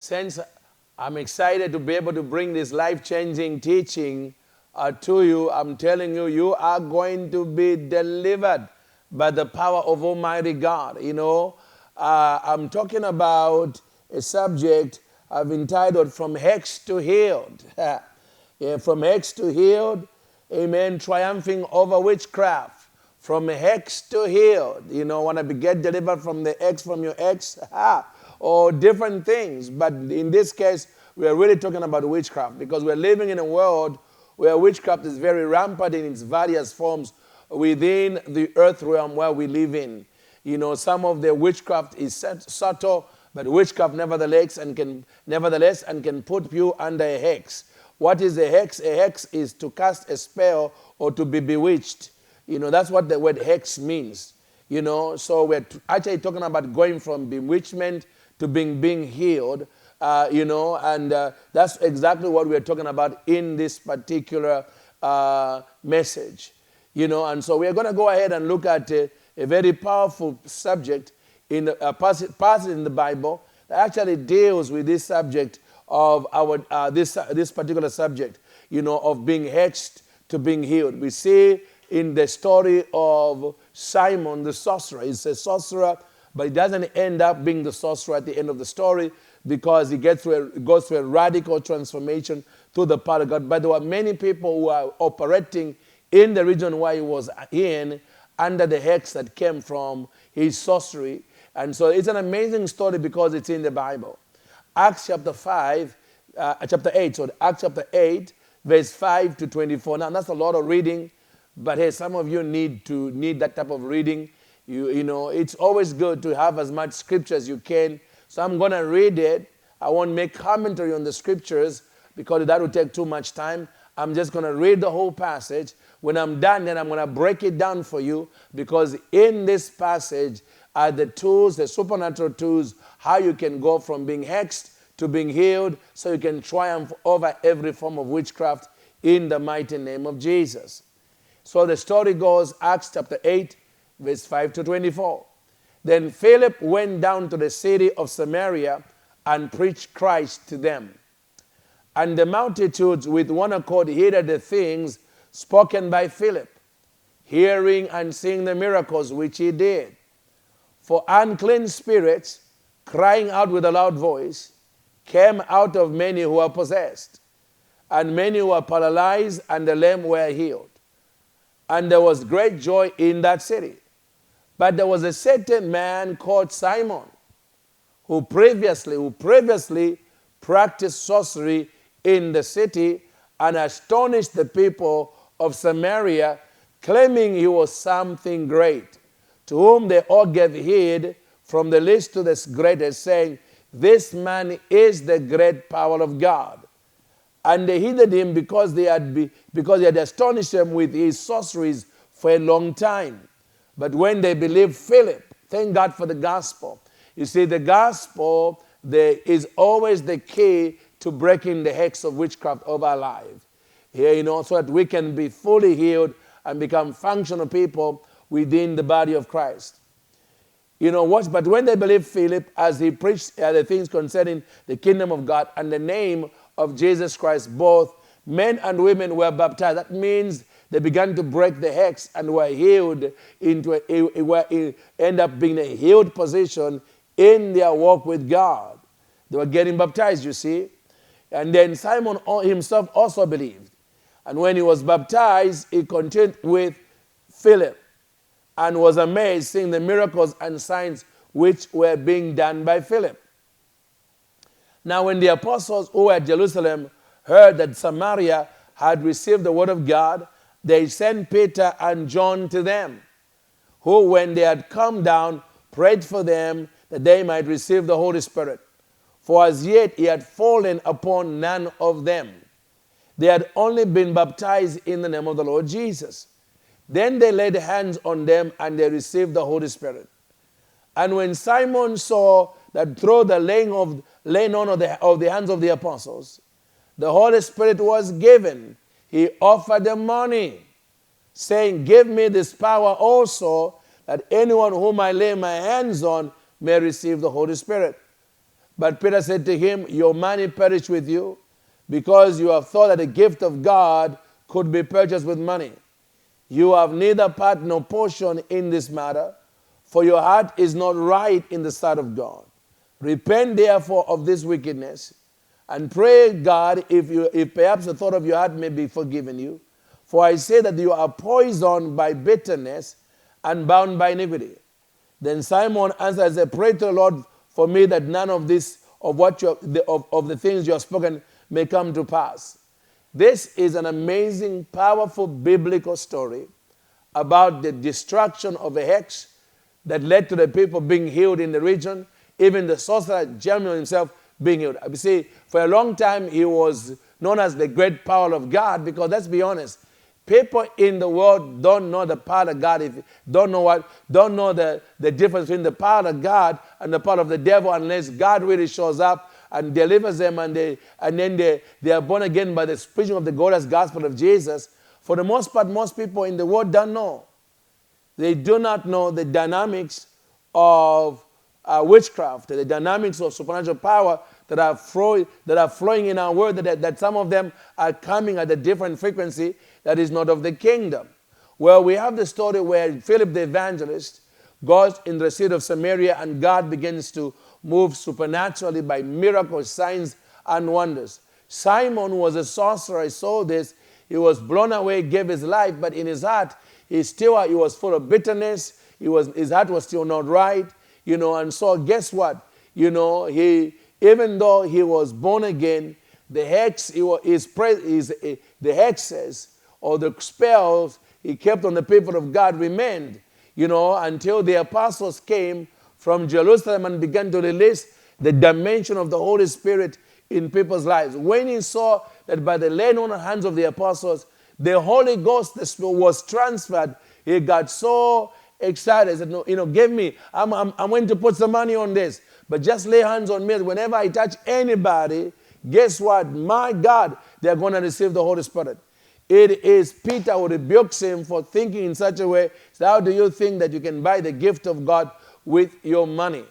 Since I'm excited to be able to bring this life-changing teaching to you, I'm telling you, you are going to be delivered by the power of Almighty God. I'm talking about a subject I've entitled From Hexed to Healed. Yeah, from hexed to healed, amen, triumphing over witchcraft. From hexed to healed, want to get delivered from the ex, from your ex, or different things. But in this case, we are really talking about witchcraft because we're living in a world where witchcraft is very rampant in its various forms within the earth realm where we live in. Some of the witchcraft is subtle, but witchcraft nevertheless and can put you under a hex. What is a hex? A hex is to cast a spell or to be bewitched. That's what the word hex means. So we're actually talking about going from bewitchment to being healed. And that's exactly what we're talking about in this particular message. And so we're going to go ahead and look at a very powerful subject in a passage in the Bible that actually deals with this subject of this particular subject, of being hexed to being healed. We see in the story of Simon the Sorcerer. He's a sorcerer, but he doesn't end up being the sorcerer at the end of the story because he goes through a radical transformation through the power of God. But there were many people who are operating in the region where he was in under the hex that came from his sorcery. And so it's an amazing story because it's in the Bible. Acts chapter 8, verse 5 to 24. Now, that's a lot of reading, but hey, some of you need that type of reading. It's always good to have as much scripture as you can. So I'm going to read it. I won't make commentary on the scriptures because that would take too much time. I'm just going to read the whole passage. When I'm done, then I'm going to break it down for you because in this passage are the tools, the supernatural tools, how you can go from being hexed to being healed so you can triumph over every form of witchcraft in the mighty name of Jesus. So the story goes, Acts chapter 8, verse 5 to 24. Then Philip went down to the city of Samaria and preached Christ to them. And the multitudes with one accord heeded the things spoken by Philip, hearing and seeing the miracles which he did. For unclean spirits, crying out with a loud voice, came out of many who were possessed, and many who were paralyzed and the lame were healed. And there was great joy in that city. But there was a certain man called Simon, who previously practiced sorcery in the city and astonished the people of Samaria, claiming he was something great, to whom they all gave heed, from the least to the greatest, saying, "This man is the great power of God." And they heeded him because he had astonished them with his sorceries for a long time. But when they believed Philip, thank God for the gospel. You see, the gospel is always the key to breaking the hex of witchcraft of our life. Here, so that we can be fully healed and become functional people within the body of Christ. But when they believed Philip, as he preached the things concerning the kingdom of God and the name of Jesus Christ, both men and women were baptized. That means they began to break the hex and were healed end up being a healed position in their walk with God. They were getting baptized, you see. And then Simon himself also believed. And when he was baptized, he continued with Philip and was amazed seeing the miracles and signs which were being done by Philip. Now when the apostles who were at Jerusalem heard that Samaria had received the word of God, they sent Peter and John to them, who, when they had come down, prayed for them that they might receive the Holy Spirit. For as yet he had fallen upon none of them. They had only been baptized in the name of the Lord Jesus. Then they laid hands on them and they received the Holy Spirit. And when Simon saw that through the laying on of the hands of the apostles, the Holy Spirit was given, he offered them money, saying, "Give me this power also, that anyone whom I lay my hands on may receive the Holy Spirit." But Peter said to him, your money perish with you, because you have thought that the gift of God could be purchased with money. You have neither part nor portion in this matter, for your heart is not right in the sight of God. Repent therefore of this wickedness, and pray God if perhaps the thought of your heart may be forgiven you. For I say that you are poisoned by bitterness and bound by iniquity. Then Simon answered and said, pray to the Lord for me that none of this, of the things you have spoken may come to pass. This is an amazing, powerful biblical story about the destruction of a hex that led to the people being healed in the region, even the sorcerer Jeremiah himself being healed. You see, for a long time he was known as the great power of God, because let's be honest, people in the world don't know the power of God. Don't know the difference between the power of God and the power of the devil, unless God really shows up and delivers them, and then they are born again by the preaching of the glorious gospel of Jesus. For the most part, most people in the world don't know. They do not know the dynamics of witchcraft, the dynamics of supernatural power that are flowing in our world, that some of them are coming at a different frequency that is not of the kingdom. Well, we have the story where Philip the evangelist goes in the city of Samaria, and God begins to move supernaturally by miracles, signs, and wonders. Simon was a sorcerer. He saw this. He was blown away, gave his life, but in his heart, he was full of bitterness. His heart was still not right, and so guess what? Even though he was born again, the hexes or the spells he kept on the people of God remained, until the apostles came from Jerusalem and began to release the dimension of the Holy Spirit in people's lives. When he saw that by the laying on the hands of the apostles, the Holy Ghost was transferred, he got so excited. He said, no, give me, I'm going to put some money on this, but just lay hands on me. Whenever I touch anybody, guess what? My God, they're going to receive the Holy Spirit. It is Peter who rebukes him for thinking in such a way. So how do you think that you can buy the gift of God with your money?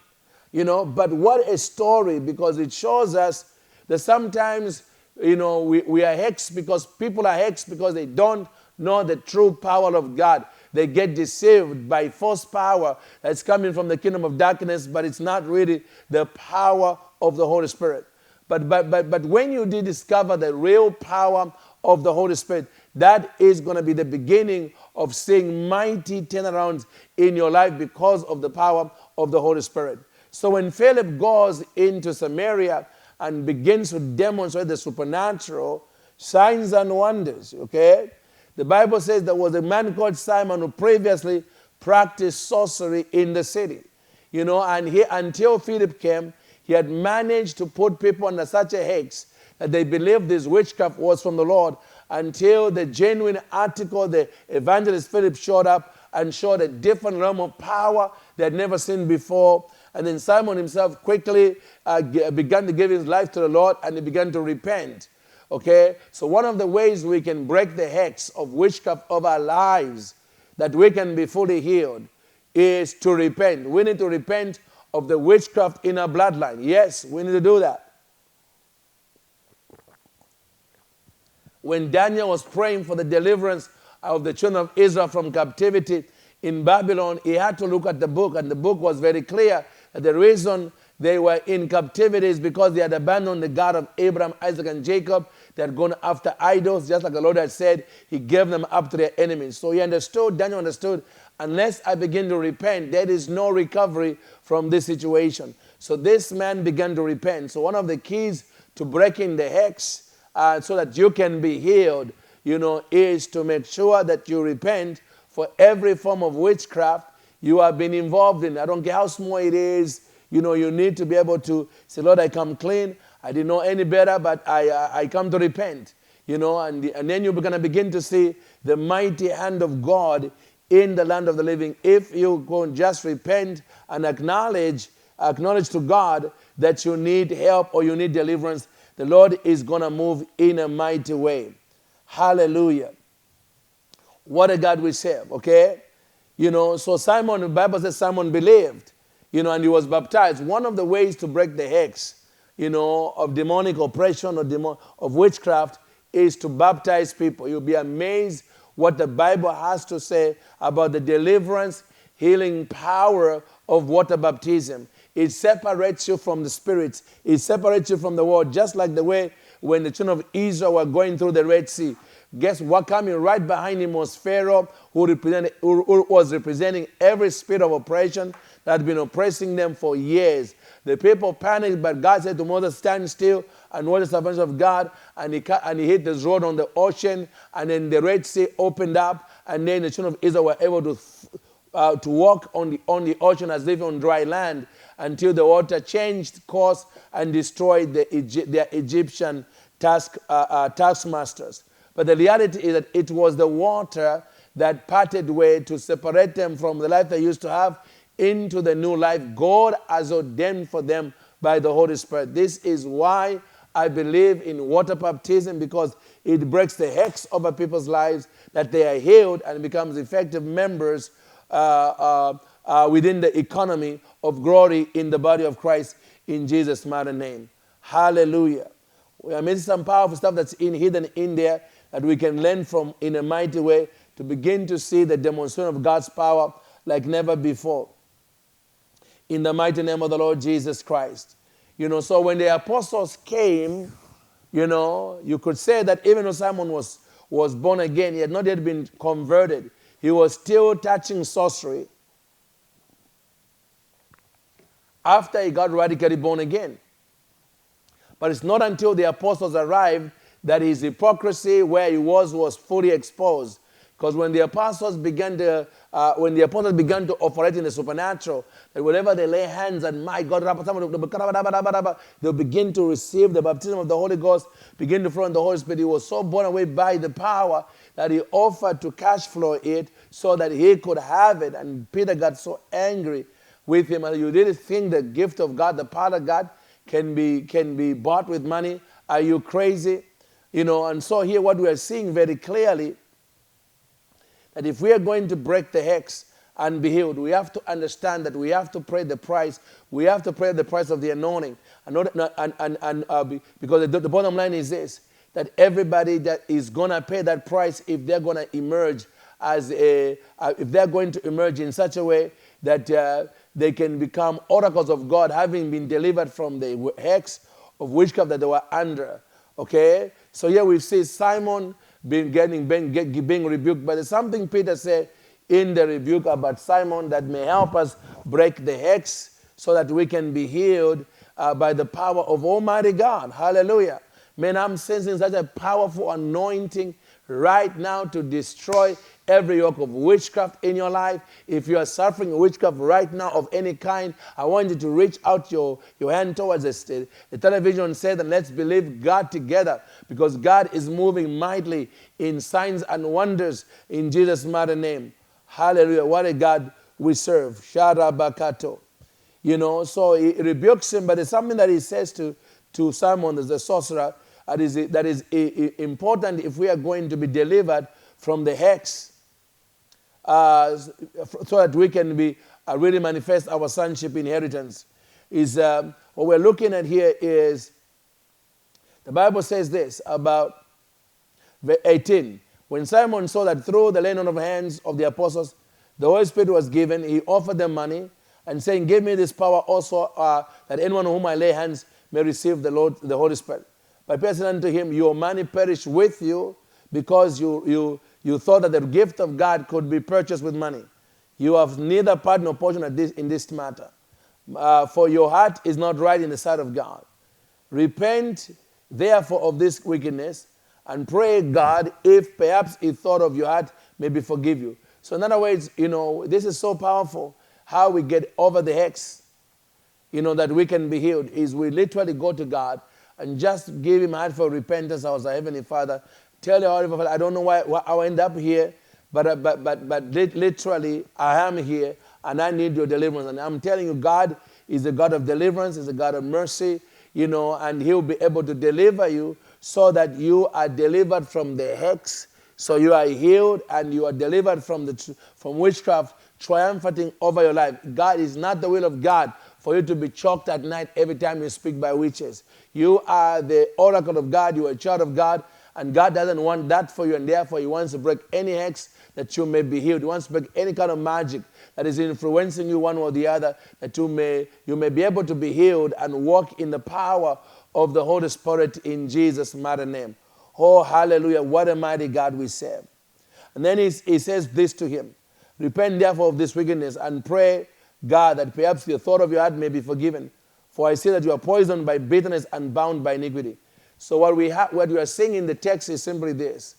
But what a story, because it shows us that sometimes, we are hexed because people are hexed because they don't know the true power of God. They get deceived by false power that's coming from the kingdom of darkness, but it's not really the power of the Holy Spirit. But when you did discover the real power of the Holy Spirit, that is going to be the beginning of seeing mighty turnarounds in your life because of the power of the Holy Spirit. So when Philip goes into Samaria and begins to demonstrate the supernatural signs and wonders, okay? The Bible says there was a man called Simon who previously practiced sorcery in the city. And until Philip came, he had managed to put people under such a hex that they believed this witchcraft was from the Lord, until the genuine article, the evangelist Philip, showed up and showed a different realm of power they had never seen before. And then Simon himself quickly began to give his life to the Lord, and he began to repent. Okay? So one of the ways we can break the hex of witchcraft of our lives, that we can be fully healed, is to repent. We need to repent of the witchcraft in our bloodline. Yes, we need to do that. When Daniel was praying for the deliverance of the children of Israel from captivity in Babylon, he had to look at the book, and the book was very clear that the reason they were in captivity is because they had abandoned the God of Abraham, Isaac, and Jacob. They had gone after idols, just like the Lord had said. He gave them up to their enemies. So Daniel understood, unless I begin to repent, there is no recovery from this situation. So this man began to repent. So one of the keys to breaking the hex, so that you can be healed, is to make sure that you repent for every form of witchcraft you have been involved in. I don't care how small it is. You need to be able to say, Lord, I come clean. I didn't know any better, but I come to repent. And then you're going to begin to see the mighty hand of God in the land of the living. If you go and just repent and acknowledge to God that you need help or you need deliverance, the Lord is going to move in a mighty way. Hallelujah. What a God we serve, okay? So Simon, the Bible says Simon believed, and he was baptized. One of the ways to break the hex of demonic oppression or of witchcraft is to baptize people. You'll be amazed what the Bible has to say about the deliverance, healing power of water baptism. It separates you from the spirits. It separates you from the world, just like the way when the children of Israel were going through the Red Sea. Guess what? Coming right behind him was Pharaoh, who was representing every spirit of oppression that had been oppressing them for years. The people panicked, but God said to Moses, stand still and watch the salvation of God. And he hit this road on the ocean, and then the Red Sea opened up, and then the children of Israel were able to walk on the ocean as if on dry land until the water changed course and destroyed their Egyptian taskmasters. But the reality is that it was the water that parted way to separate them from the life they used to have into the new life God has ordained for them by the Holy Spirit. This is why I believe in water baptism, because it breaks the hex over people's lives, that they are healed and becomes effective members within the economy of glory in the body of Christ in Jesus' mighty name. Hallelujah. We are missing some powerful stuff that's hidden in there that we can learn from in a mighty way to begin to see the demonstration of God's power like never before. In the mighty name of the Lord Jesus Christ. So when the apostles came, you could say that even though Simon was born again, he had not yet been converted. He was still touching sorcery after he got radically born again. But it's not until the apostles arrived that his hypocrisy where he was fully exposed. Because when the apostles began to operate in the supernatural, that whenever they lay hands on my God, they'll begin to receive the baptism of the Holy Ghost, begin to flow in the Holy Spirit. He was so blown away by the power that he offered to cash flow it so that he could have it. And Peter got so angry with him. And you really think the gift of God, the power of God, can be bought with money? Are you crazy? And so here what we are seeing very clearly, that if we are going to break the hex and be healed, we have to understand that we have to pay the price. We have to pay the price of the anointing. Because the bottom line is this, that everybody that is going to pay that price if they're going to emerge if they're going to emerge in such a way that they can become oracles of God, having been delivered from the hex of witchcraft that they were under. Okay? So here we see Simon being rebuked. But there's something Peter said in the rebuke about Simon that may help us break the hex so that we can be healed by the power of Almighty God. Hallelujah. Man, I'm sensing such a powerful anointing right now to destroy every yoke of witchcraft in your life. If you are suffering witchcraft right now of any kind, I want you to reach out your hand towards the television and say that let's believe God together, because God is moving mightily in signs and wonders in Jesus' mighty name. Hallelujah. What a God we serve. Sharabakato. So he rebukes him, but there's something that he says to Simon the sorcerer that is important if we are going to be delivered from the hex, so that we can be really manifest our sonship inheritance. What we're looking at here is the Bible says this about verse 18. When Simon saw that through the laying on of hands of the apostles, the Holy Spirit was given, he offered them money and saying, give me this power also, that anyone on whom I lay hands may receive the Holy Spirit. But Peter said unto him, your money perished with you, because you thought that the gift of God could be purchased with money. You have neither part nor portion in this matter. For your heart is not right in the sight of God. Repent, therefore, of this wickedness, and pray God, if perhaps he thought of your heart, maybe forgive you. So in other words, this is so powerful, how we get over the hex, that we can be healed, is we literally go to God and just give him heart for repentance. I was a Heavenly Father. Tell your Heavenly Father, I don't know why I end up here, but literally I am here and I need your deliverance. And I'm telling you, God is a God of deliverance, is a God of mercy, and he'll be able to deliver you so that you are delivered from the hex, so you are healed and you are delivered from witchcraft triumphing over your life. God is not the will of God for you to be choked at night every time you speak by witches. You are the oracle of God. You are a child of God. And God doesn't want that for you. And therefore, He wants to break any hex that you may be healed. He wants to break any kind of magic that is influencing you one or the other, that you may be able to be healed and walk in the power of the Holy Spirit in Jesus' mighty name. Oh, hallelujah. What a mighty God we serve. And then he says this to him. Repent therefore of this wickedness and pray God that perhaps the thought of your heart may be forgiven. For I see that you are poisoned by bitterness and bound by iniquity. So what we are seeing in the text is simply this.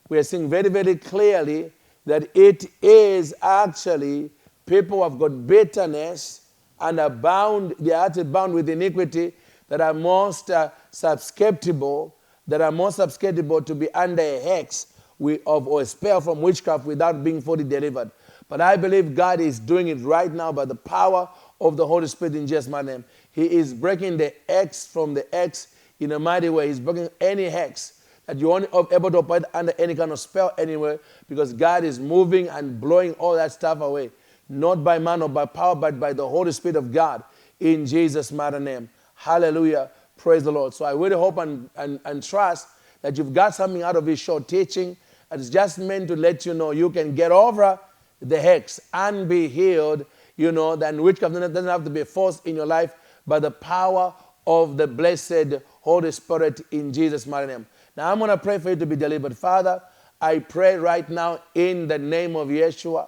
We are seeing very, very clearly that it is actually people who have got bitterness and are bound, their hearts are bound with iniquity, that are most susceptible to be under a hex or a spell from witchcraft without being fully delivered. But I believe God is doing it right now by the power of the Holy Spirit in Jesus' my name. He is breaking the X from the X in a mighty way. He's breaking any hex that you're only able to operate under any kind of spell anywhere, because God is moving and blowing all that stuff away. Not by man or by power, but by the Holy Spirit of God in Jesus' mighty name. Hallelujah. Praise the Lord. So I really hope and trust that you've got something out of this short teaching. It's just meant to let you know you can get over the hex and be healed. You know, then witchcraft doesn't have to be forced in your life by the power of the blessed Holy Spirit in Jesus' mighty name. Now I'm going to pray for you to be delivered. Father, I pray right now in the name of Yeshua,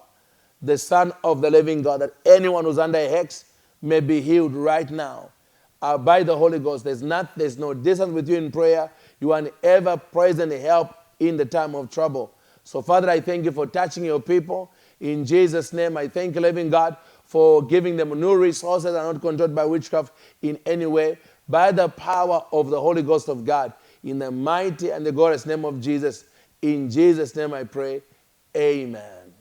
the Son of the living God, that anyone who's under a hex may be healed right now by the Holy Ghost. There's no distance with you in prayer. You are an ever-present help in the time of trouble. So, Father, I thank you for touching your people. In Jesus' name, I thank you, living God, for giving them new resources and not controlled by witchcraft in any way, by the power of the Holy Ghost of God. In the mighty and the glorious name of Jesus. In Jesus' name I pray. Amen.